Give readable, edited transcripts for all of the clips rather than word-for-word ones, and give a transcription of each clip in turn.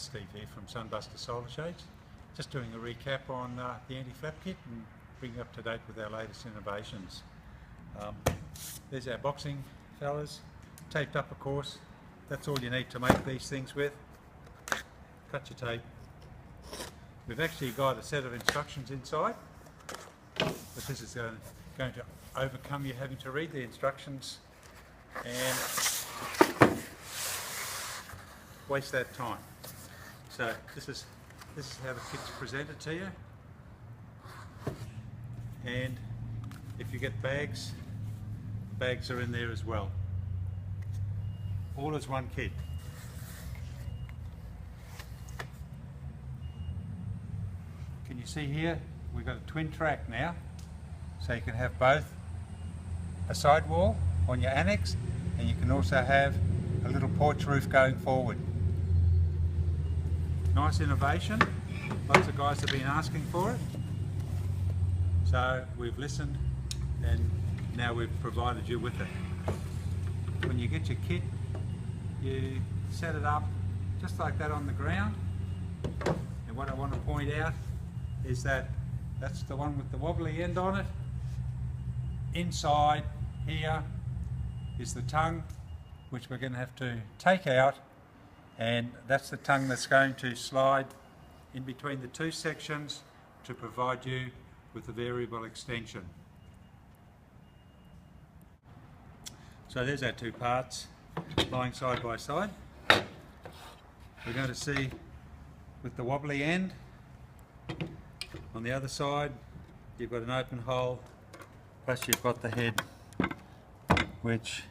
Steve here from Sunbuster Solar Shades. Just doing a recap on the anti-flap kit and bringing up to date with our latest innovations. There's our boxing fellas, taped up of course. That's all you need to make these things with. Cut your tape. We've actually got a set of instructions inside, but this is going to overcome you having to read the instructions and waste that time. So this is how the kit's presented to you, and if you get bags, the bags are in there as well. All as one kit. Can you see here we've got a twin track now, so you can have both a sidewall on your annex and you can also have a little porch roof going forward. Nice innovation, lots of guys have been asking for it, so we've listened and now we've provided you with it. When you get your kit, you set it up just like that on the ground, and what I want to point out is that that's the one with the wobbly end on it. Inside here is the tongue, which we're going to have to take out, and that's the tongue that's going to slide in between the two sections to provide you with a variable extension. So there's our two parts lying side by side. We're going to see with the wobbly end on the other side you've got an open hole, plus you've got the head which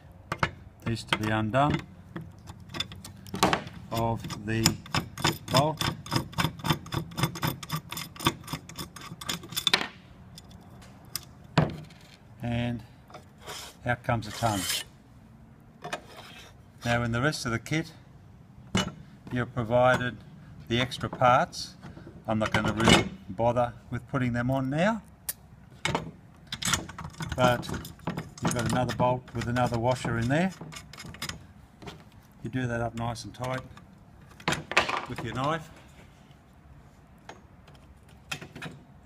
needs to be undone of the bolt, and out comes a tongue. Now in the rest of the kit you're provided the extra parts. I'm not going to really bother with putting them on now, but you've got another bolt with another washer in there. You do that up nice and tight with your knife,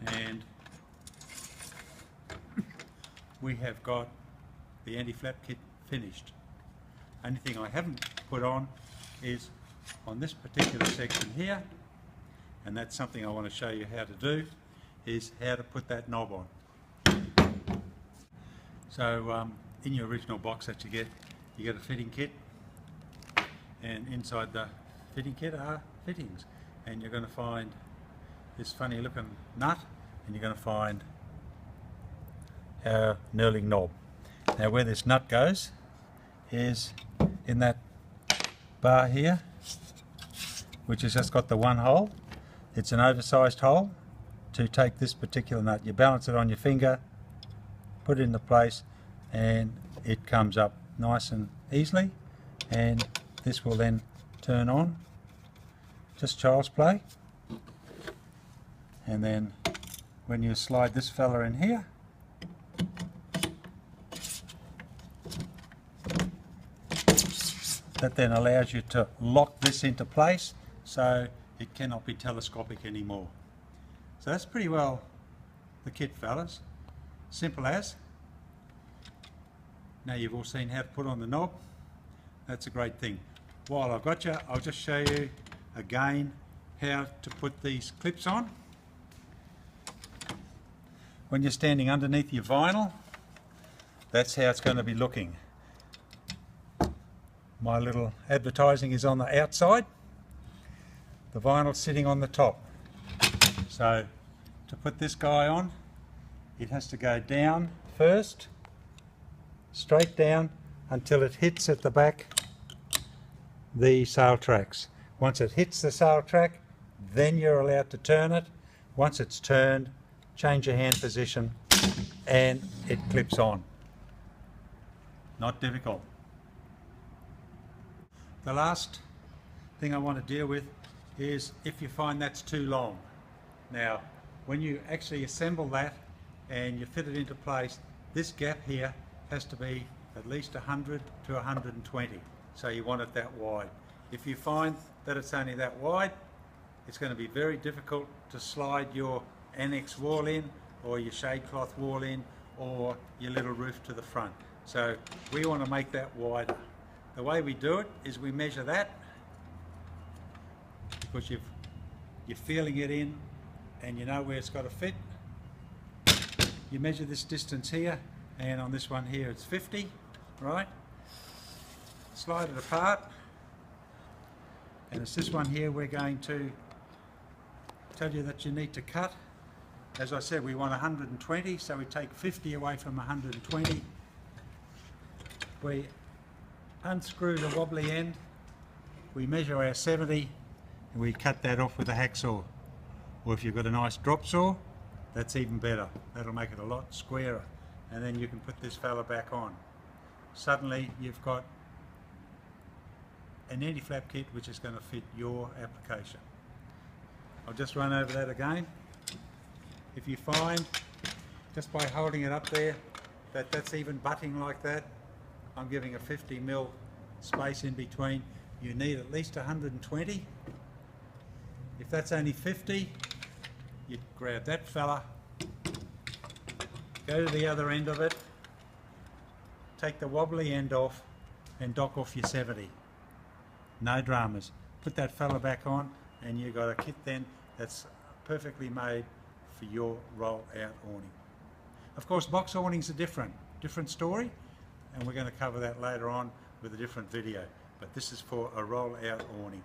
and we have got the anti-flap kit finished. Only thing I haven't put on is on this particular section here, and that's something I want to show you how to do, is how to put that knob on. So in your original box that you get a fitting kit, and inside the fitting kit are fittings, and you're going to find this funny looking nut, and you're going to find our knurling knob. Now where this nut goes is in that bar here, which has just got the one hole. It's an oversized hole to take this particular nut. You balance it on your finger, put it into place, and it comes up nice and easily, and this will then turn on. Just child's play. And then when you slide this fella in here, that then allows you to lock this into place so it cannot be telescopic anymore. So that's pretty well the kit, fellas. Simple as. Now you've all seen how to put on the knob. That's a great thing. While I've got you, I'll just show you again how to put these clips on. When you're standing underneath your vinyl, that's how it's going to be looking. My little advertising is on the outside, the vinyl sitting on the top. So to put this guy on, it has to go down first, straight down until it hits at the back the sail tracks. Once it hits the sail track, then you're allowed to turn it. Once it's turned, change your hand position and it clips on. Not difficult. The last thing I want to deal with is if you find that's too long. Now when you actually assemble that and you fit it into place, this gap here has to be at least 100 to 120, so you want it that wide. If you find that it's only that wide, it's going to be very difficult to slide your annex wall in, or your shade cloth wall in, or your little roof to the front. So we want to make that wider. The way we do it is we measure that, because you're feeling it in and you know where it's got to fit. You measure this distance here, and on this one here it's 50, right? Slide it apart, and it's this one here we're going to tell you that you need to cut. As I said, we want 120, so we take 50 away from 120. We unscrew the wobbly end, we measure our 70, and we cut that off with a hacksaw. Or if you've got a nice drop saw, that's even better. That'll make it a lot squarer. And then you can put this fella back on. Suddenly you've got an anti-flap kit which is going to fit your application. I'll just run over that again. If you find, just by holding it up there, that that's even butting like that, I'm giving a 50mm space in between. You need at least 120. If that's only 50, you grab that fella, go to the other end of it, take the wobbly end off and dock off your 70. No dramas. Put that fella back on and you've got a kit then that's perfectly made for your roll out awning. Of course, box awnings are different story, and we're going to cover that later on with a different video, but this is for a roll out awning.